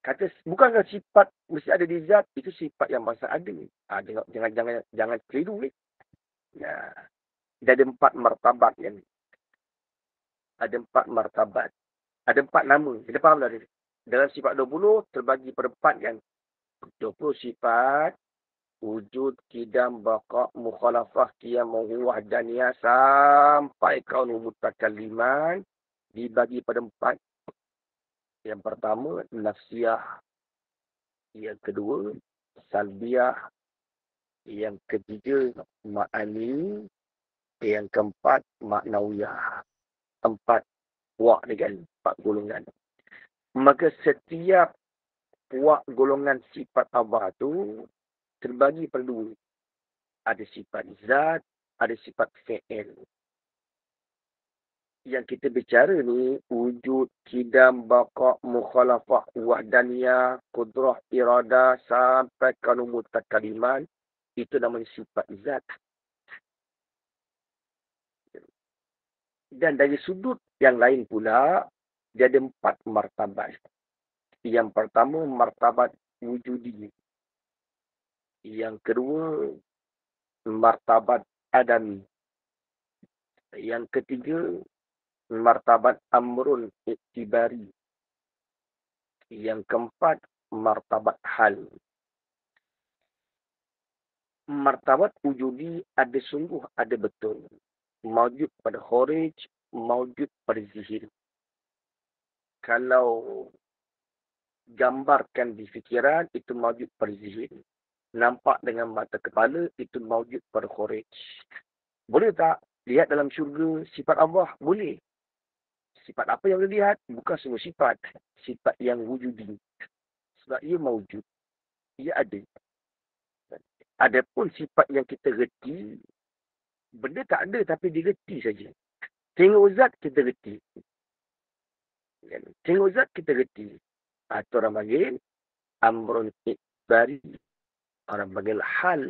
Kata, bukankah sifat mesti ada di zat? Itu sifat yang bangsa ada. Jangan keliru ni. Ya. Ada 4 martabat yang ni. Ada 4 martabat. Ada 4 nama. Kita faham tak? Dalam sifat 20, terbagi pada 4 kan. 20 sifat. Wujud, kidam, baqa', mukhalafah, qiyam, wahdaniyah, sampai kaun mutakaliman. Dibagi pada 4. Yang pertama, nafsiyah. Yang kedua, salbiyah. Yang ketiga, ma'ani. Yang keempat, maknawiyah. 4 puak ni kan, 4 golongan. Maka setiap puak golongan sifat Allah tu terbagi pada 2. Ada sifat zat, ada sifat fi'il. Yang kita bicara ni, wujud, kidam, baqa', mukhalafah, wahdaniyah, qudrah, iradah, sampai kanu mutakaliman, itu namanya sifat zat. Dan dari sudut yang lain pula, dia ada 4 martabat. Yang pertama, martabat wujudi. Yang kedua, martabat adami. Yang ketiga, martabat amrun iktibari. Yang keempat, martabat hal. Martabat wujudi ada sungguh, ada betul. Mawjud pada kharij, mawjud pada zihir. Kalau gambarkan di fikiran, itu mawjud pada zihir. Nampak dengan mata kepala, itu mawjud pada kharij. Boleh tak lihat dalam syurga sifat Allah? Boleh. Sifat apa yang boleh lihat? Bukan semua sifat. Sifat yang wujudi. Sebab ia mawjud. Ia ada. Adapun sifat yang kita reti, benda tak ada tapi direti saja. Tengok zat, kita reti. Tengok zat, kita reti. Itu orang panggil amrun ikbari. Orang panggil hal.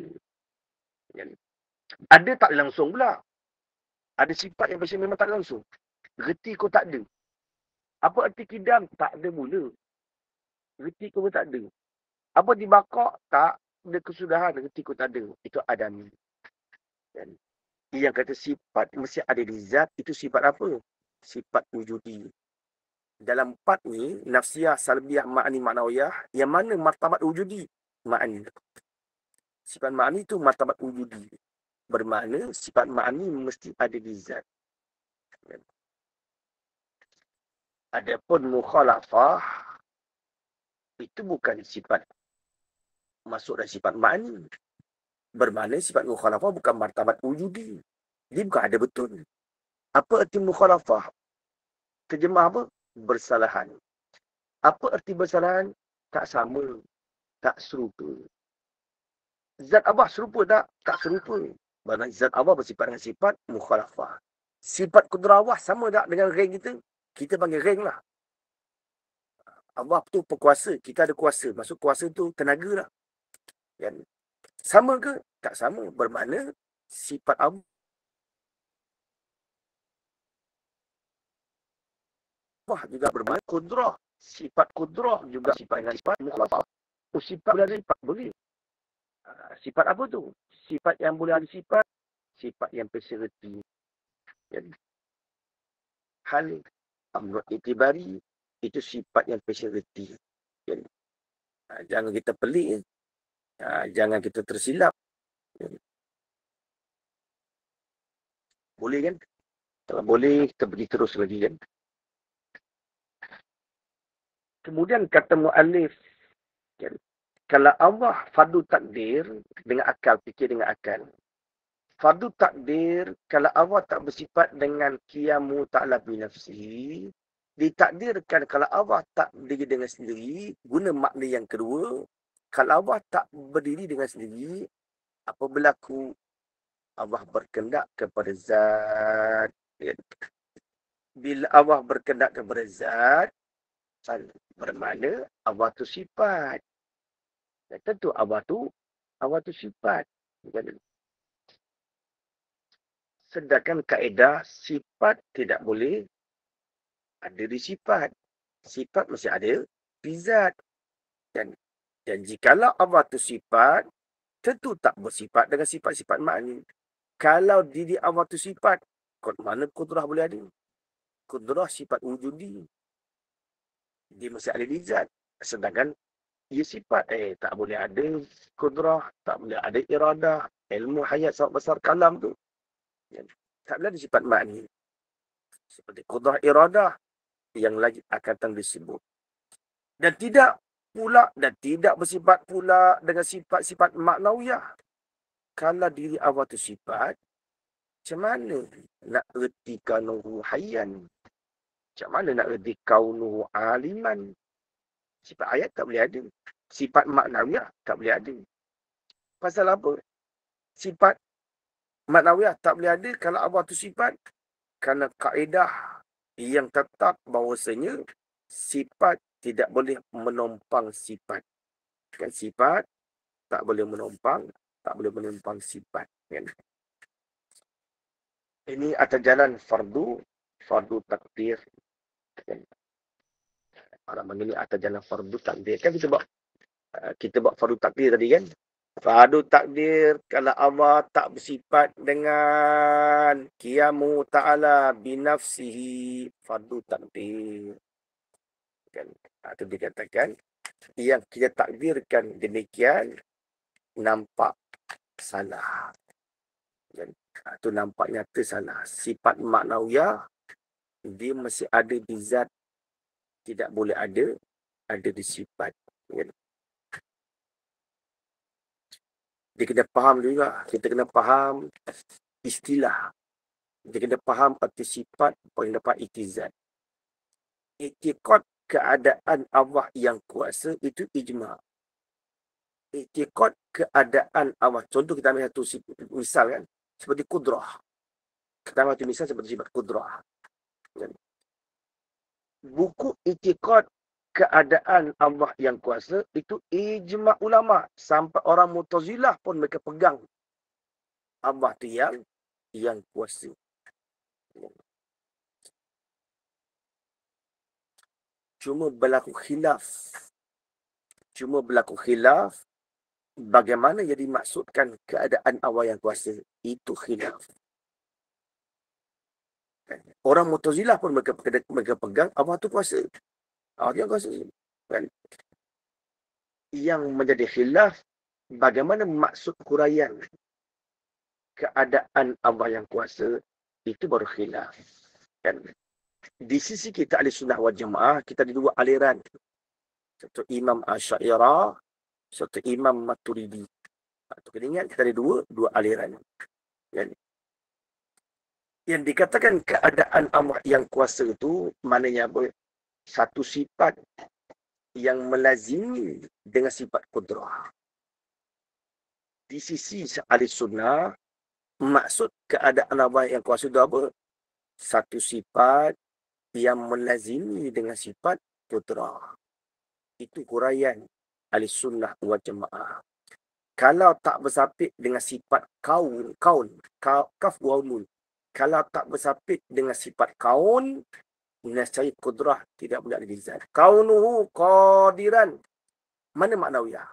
Ada tak langsung pula. Ada sifat yang biasanya memang tak langsung. Reti kau tak ada. Apa arti kidam? Tak ada mula. Reti kau pun tak ada. Apa di baqa'? Tak ada kesudahan. Reti kau tak ada. Itu adami. Yang kata sifat mesti ada di zat, itu sifat apa? Sifat wujudi. Dalam 4 ni, nafsiyah, salbiyah, ma'ani, ma'nawiyah, yang mana martabat wujudi? Ma'ani. Sifat ma'ani itu martabat wujudi. Bermakna sifat ma'ani mesti ada di zat. Adapun mukhalafah, itu bukan sifat masuk dalam sifat ma'ani. Bermakna sifat mukhalafah bukan martabat wujudi. Dia bukan ada betul. Apa arti mukhalafah? Terjemah apa? Bersalahan. Apa arti bersalahan? Tak sama. Tak serupa. Zat Allah serupa tak? Tak serupa. Bermakna zat Allah bersifat dengan sifat mukhalafah. Sifat kudrah Allah sama tak dengan rank kita? Kita panggil rank lah. Allah tu berkuasa. Kita ada kuasa. Maksud kuasa tu tenaga lah. Kan? Sama ke? Tak sama. Bermakna sifat Allah juga bermakna kudrah. Sifat kudrah juga sifat dengan sifat mukhalafah. Sifat boleh ada sifat? Boleh. Sifat apa tu? Sifat yang boleh ada sifat. Sifat yang personality. Hal amrun itibari, itu sifat yang personality. Jangan kita pelik. Jangan kita tersilap. Boleh kan? Kalau boleh, kita pergi terus lagi kan? Kemudian kata mu'alif, kan? Kalau Allah fardu takdir dengan akal, fikir dengan akal. Fardu takdir, kalau Allah tak bersifat dengan qiyamu ta'ala binafsihi, ditakdirkan kalau Allah tak berdiri dengan sendiri, guna makna yang kedua, kalau Allah tak berdiri dengan sendiri, apa berlaku? Allah berkendak kepada zat. Bila Allah berkendak kepada zat, bermakna Allah tu sifat. Dan tentu Allah tu sifat. Sedangkan kaedah sifat tidak boleh ada di sifat. Sifat mesti ada di zat. Dan jikalau Allah tu sifat, tentu tak bersifat dengan sifat-sifat makni. Kalau diri Allah tu sifat, mana kudrah boleh ada? Kudrah sifat wujudi. Dia mesti ada di zat. Sedangkan ia sifat, tak boleh ada kudrah, tak boleh ada iradah, ilmu hayat sangat besar kalam tu. Tak boleh ada sifat makni. Seperti kudrah iradah yang lagi akan disebut. Dan tidak bersifat pula dengan sifat-sifat maknawiyah. Kalau diri Allah tu sifat, macam mana nak erti kaunuhu hayyan? Macam mana nak erti kaunuhu aliman? Sifat ayat tak boleh ada. Sifat maknawiyah tak boleh ada. Pasal apa? Sifat maknawiyah tak boleh ada kalau Allah tu sifat. Kerana kaedah yang tetap bahawasanya sifat tidak boleh menompang sifat. Kan sifat tak boleh menompang sifat. Kan? Ini atas jalan fardu takdir. Kan? Orang mengenai atas jalan fardu takdir. Kan kita buat fardu takdir tadi kan. Fardu takdir kalau Allah tak bersifat dengan qiyamu ta'ala binafsihi, fardu takdir. Kan? Itu dikatakan yang kita takdirkan demikian nampak salah. Kan? Itu nampak nyata salah. Sifat maknawiyah dia masih ada di zat, tidak boleh ada di sifat. Kan? Dia kena faham juga. Kita kena faham istilah. Dia kena faham arti sifat, poin dapat itizat. Iktikad keadaan Allah yang kuasa itu ijma'. Iktikad keadaan Allah. Contoh kita ambil satu misal kan. Seperti kudrah. Kita ambil satu misal seperti sifat kudrah. Kan? Buku iktikad keadaan Allah yang kuasa itu ijma' ulama. Sampai orang Mu'tazilah pun mereka pegang Allah tu yang kuasa. Cuma berlaku khilaf bagaimana yang dimaksudkan keadaan Allah yang kuasa. Itu khilaf. Orang Mu'tazilah pun mereka pegang Allah tu kuasa. Allah yang kuasa. Kan? Yang menjadi khilaf bagaimana maksud huraian keadaan Allah yang kuasa, itu baru khilaf. Kan? Di sisi kita ahli sunnah wal jamaah, kita ada dua aliran. Satu Imam Asy'ariyah, satu Imam Maturidi. Itu kena ingat, kita ada dua aliran. Kan? Yang dikatakan keadaan Allah yang kuasa itu, maknanya apa? Satu sifat yang melazimi dengan sifat kudrah. Di sisi ahli sunnah, maksud keadaan Allah yang kuasa itu apa? Satu sifat yang melazimi dengan sifat kudrah. Itu huraian ahli sunnah wal jamaah. Kalau tak bersapit dengan sifat kaun, kaf waunun. Kalau tak bersapit dengan sifat kaun, nescaya kudrah tidak boleh ada di zat. Kaunuhu qadiran. Mana maknawiyah?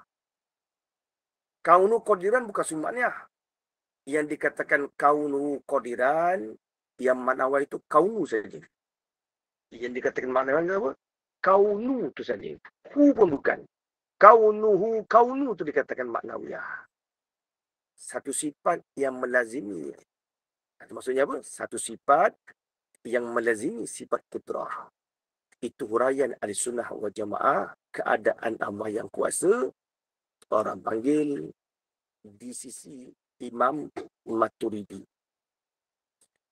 Kaunuhu qadiran bukan sumaknya. Yang dikatakan kaunuhu qadiran, yang maknawiyah itu kaunu saja. Yang dikatakan maknawiyah apa? Kaunu tu saja. Hu pun bukan. Kaunu tu dikatakan maknawiyah. Satu sifat yang melazimi. Maksudnya apa? Satu sifat yang melazimi sifat kudrah. Itu huraian ahli sunnah wal jamaah, keadaan Allah yang kuasa, orang panggil di sisi Imam Maturidi.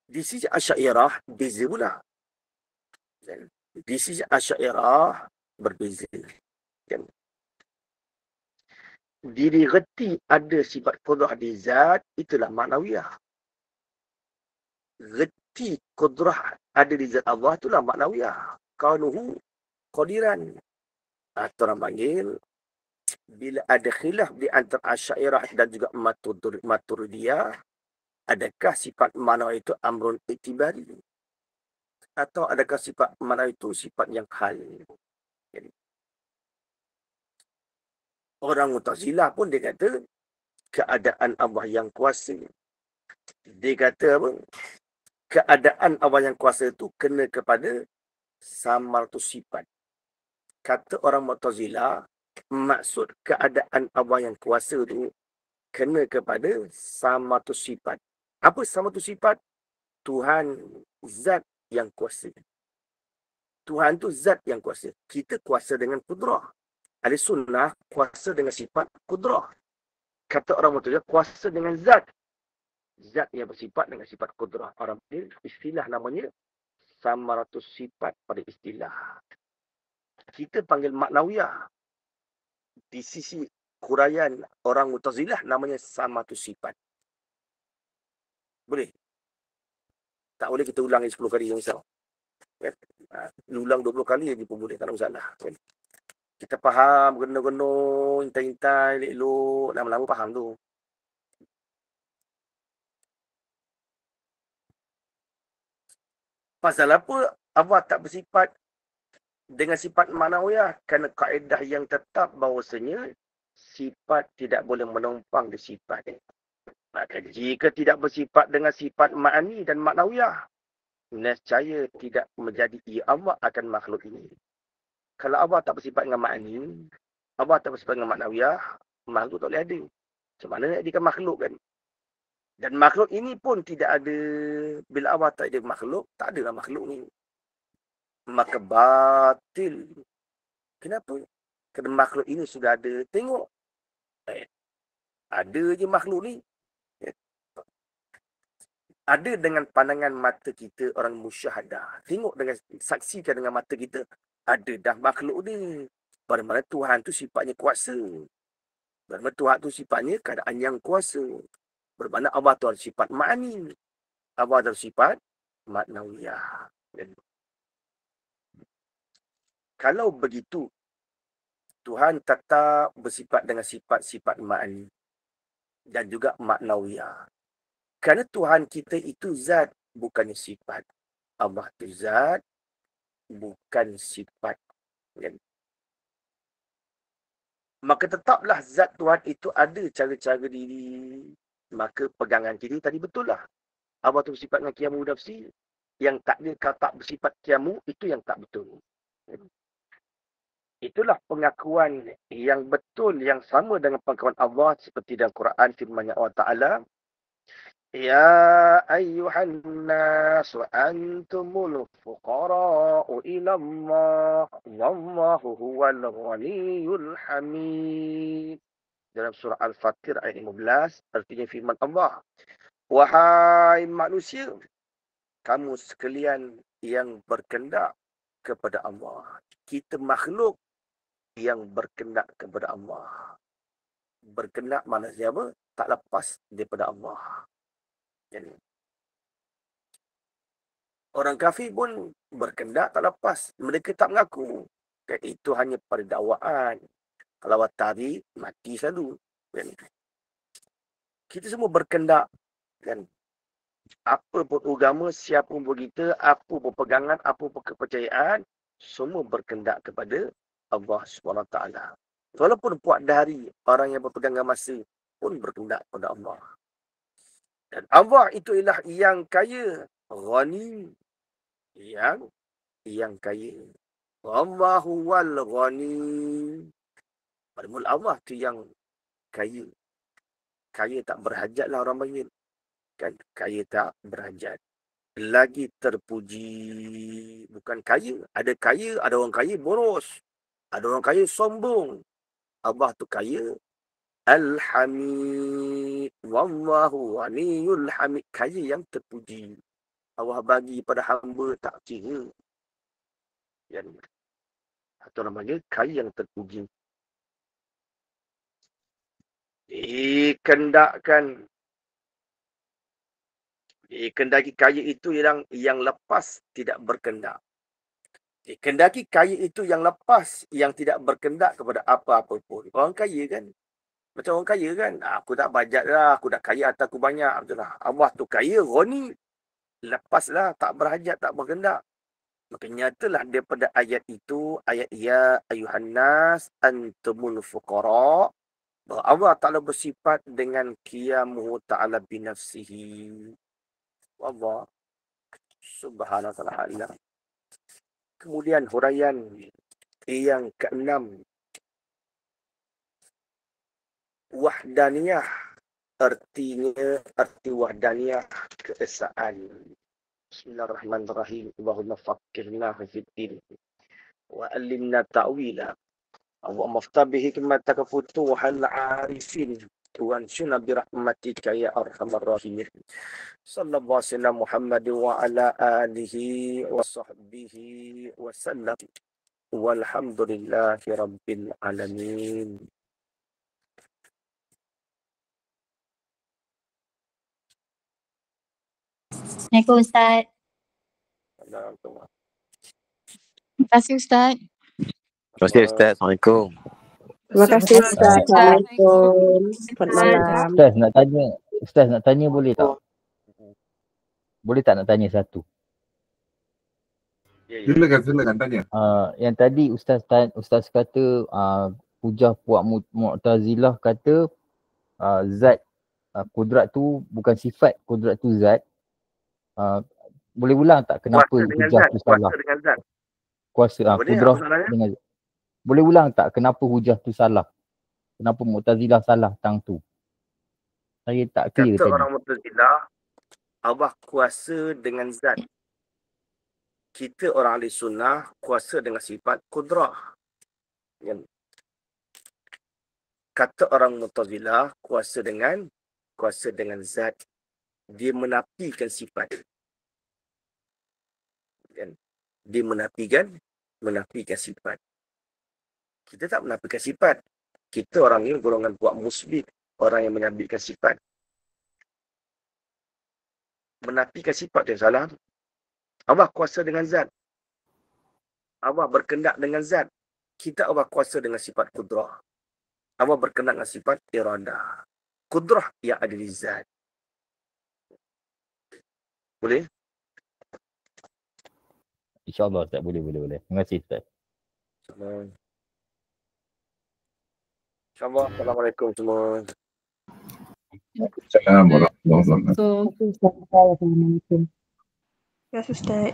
Di sisi Asy'ariyah beza pula. Di sisi Asy'ariyah berbeza. Kan? Diri reti ada sifat kudrah di zat, itulah maknawiyah. Reti kudrah ada di zat Allah, itulah maknawiyah. Kaunuhu qadiran. Atau orang panggil, bila ada khilaf di antara Asy'ariyah dan juga Maturidiyah, adakah sifat makna itu amrun iktibari? Atau adakah sifat makna itu sifat yang hal? Jadi, orang Mu'tazilah pun dia kata keadaan Allah yang kuasa. Dia kata apa? Keadaan Allah yang kuasa itu kena kepada samaratu sifat. Kata orang Mu'tazilah, maksud keadaan Allah yang kuasa itu kena kepada samaratu sifat. Apa samaratu sifat? Tuhan zat yang kuasa. Tuhan tu zat yang kuasa. Kita kuasa dengan kudrah. Ahli sunnah kuasa dengan sifat kudrah. Kata orang Mu'tazilah kuasa dengan zat. Zat yang bersifat dengan sifat kudrah. Orang panggil istilah namanya samaratus sifat pada istilah. Kita panggil maknawiyah. Di sisi huraian orang Mu'tazilah namanya samaratus sifat. Boleh? Tak boleh kita ulangi 10 kali yang misal. Kan? Ulang 20 kali lagi pun boleh, tak ada masalah. Kan? Kita faham, geno-geno, intai-intai, elok-elok, lama-lama faham tu. Pasal apa Allah tak bersifat dengan sifat ma'nawiyah? Kerana kaedah yang tetap bahawasanya sifat tidak boleh menumpang di sifat. Maka jika tidak bersifat dengan sifat ma'ani dan ma'nawiyah, nescaya tidak menjadi ia Allah akan makhluk ini. Kalau Allah tak bersifat dengan ma'ani, Allah tak bersifat dengan ma'nawiyah, makhluk tak boleh ada. Macam mana nak jadikan makhluk kan? Dan makhluk ini pun tidak ada. Bila Allah tak ada makhluk, tak adalah makhluk ni. Maka batil. Kenapa? Kerana makhluk ini sudah ada. Tengok. Ada je makhluk ni. Ada dengan pandangan mata kita orang musyahadah. Tengok dengan, saksikan dengan mata kita. Ada dah makhluk ni. Bagaimana Tuhan tu sifatnya kuasa. Bagaimana Tuhan tu sifatnya keadaan yang kuasa. Bermakna Allah tu ada sifat ma'ani. Allah ada sifat ma'nawiyah. Kalau begitu, Tuhan tetap bersifat dengan sifat-sifat ma'ani. Dan juga ma'nawiyah. Kerana Tuhan kita itu zat, bukannya sifat. Allah itu zat, bukan sifat. Maka tetaplah zat Tuhan itu ada cara-cara diri. Maka pegangan kita tadi betul lah. Allah itu bersifat dengan qiyamu nafsi. Yang tak ada kalau tak bersifat qiyamu, itu yang tak betul. Itulah pengakuan yang betul, yang sama dengan pengakuan Allah. Seperti dalam Quran firman Allah Ta'ala. Ya ayyuhan nas antumul fuqara'u ila Allah wallahu huwal ghaniyyul hamid. Dalam surah Al-Fatir ayat 15, artinya firman Allah, wahai manusia, kamu sekalian yang berkendak kepada Allah. Kita makhluk yang berkendak kepada Allah. Berkendak maknanya apa? Tak lepas daripada Allah. Jadi, orang kafir pun berkendak tak lepas. Mereka tak mengaku. Itu hanya pada dakwaan. Kalau tadi, mati selalu. Kan? Kita semua berkendak. Kan? Apa pun agama, siapa pun kita, apa pun pegangan, apa pun kepercayaan, semua berkendak kepada Allah SWT. Walaupun puak dari orang yang berpegang masa pun berkendak kepada Allah. Dan Allah itu ialah yang kaya, ghani, yang kaya. Allahu wal ghani. Pada mula Allah tu yang kaya. Kaya tak berhajatlah orang panggil. Kan? Kaya tak berhajat. Lagi terpuji. Bukan kaya. Ada kaya, ada orang kaya boros. Ada orang kaya sombong. Allah tu kaya. Al-Hamid. Wallahu ghaniyul hamid. Kaya yang terpuji. Allah bagi pada hamba tak kira. Yang atau namanya kaya yang terpuji. Dikendaki kaya itu yang lepas tidak berkendak. Dikendaki kaya itu yang lepas, yang tidak berkendak kepada apa-apa pun. Orang kaya kan? Macam orang kaya kan? Aku tak bajat lah, aku dah kaya atau aku banyak. Betul lah. Allah tu kaya, ghani. Lepaslah, tak berhajat, tak berkendak. Maka nyatalah daripada ayat itu, ayat ya ayuhan nas antumul fuqara. Bahawa Allah Ta'ala bersifat dengan qiyamuhu ta'ala binafsihi. Allah subhanahu wa ta'ala. Kemudian huraian yang keenam. Wahdaniyah. Arti wahdaniyah keesaan. Bismillahirrahmanirrahim. Allahumma faqihna fiddin. Wa alimna ta'wila. Allahumma aftabihi hikmataka futuhal arifin. Tuhan syuna birahmatika ya arhamar rahimin. Sallallahu alaihi wasallam Muhammad wa ala alihi wa sahbihi wa sallam. Walhamdulillahi rabbil alamin. Assalamualaikum Ustaz. Terima kasih Ustaz. Terima kasih Ustaz. Assalamualaikum. Terima kasih Ustaz. Assalamualaikum. Selamat malam. Ustaz nak tanya boleh tak? Boleh tak nak tanya satu? Silakan tanya. Yang tadi Ustaz kata hujah puak Mu'tazilah kata zat kudrat tu bukan sifat, kudrat tu zat. Boleh ulang tak kenapa hujah tu salah? Kuasa dengan zat. Kuasa kudrah dengan zat. Boleh ulang tak kenapa hujah tu salah? Kenapa Mu'tazilah salah tang tu? Saya tak clear Kata tadi. orang Mu'tazilah, Allah kuasa dengan zat. Kita orang ahli sunnah kuasa dengan sifat kudrah. Kata orang Mu'tazilah kuasa dengan zat. Dia menafikan sifat. Dia menafikan sifat. Kita tak menafikan sifat. Kita orang ni golongan puak musbit, orang yang mengambilkan sifat. Menafikan sifat yang salah. Allah kuasa dengan zat. Allah berkendak dengan zat. Kita Allah kuasa dengan sifat kudrah. Allah berkendak dengan sifat iradah. Kudrah yang ada di zat. Boleh? InsyaAllah Ustaz, boleh. Terima kasih Ustaz. InsyaAllah. Assalamualaikum semua. Assalamualaikum warahmatullahi wabarakatuh. Assalamualaikum. Terima kasih Ustaz.